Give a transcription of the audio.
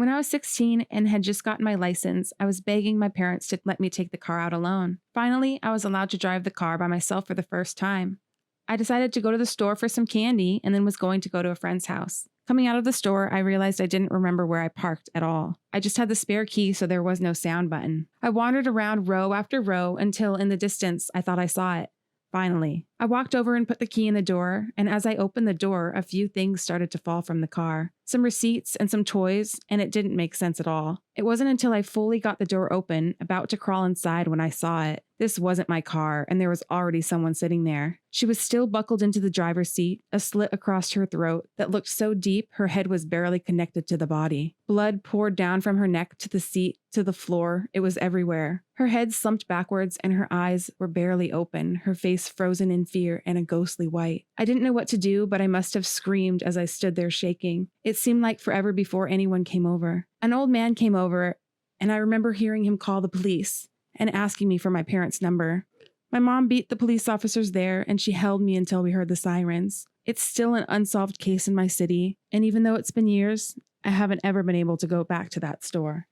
When I was 16 and had just gotten my license, I was begging my parents to let me take the car out alone. Finally, I was allowed to drive the car by myself for the first time. I decided to go to the store for some candy and then was going to go to a friend's house. Coming out of the store, I realized I didn't remember where I parked at all. I just had the spare key, so there was no sound button. I wandered around row after row until in the distance I thought I saw it. Finally, I walked over and put the key in the door, and as I opened the door, a few things started to fall from the car. Some receipts and some toys, and it didn't make sense at all. It wasn't until I fully got the door open, about to crawl inside, when I saw it. This wasn't my car, and there was already someone sitting there. She was still buckled into the driver's seat, a slit across her throat that looked so deep her head was barely connected to the body. Blood poured down from her neck to the seat, to the floor. It was everywhere. Her head slumped backwards and her eyes were barely open, her face frozen in fear and a ghostly white. I didn't know what to do, but I must have screamed as I stood there shaking. It seemed like forever before anyone came over. An old man came over, and I remember hearing him call the police and asking me for my parents' number. My mom beat the police officers there, and she held me until we heard the sirens. It's still an unsolved case in my city, and even though it's been years, I haven't ever been able to go back to that store.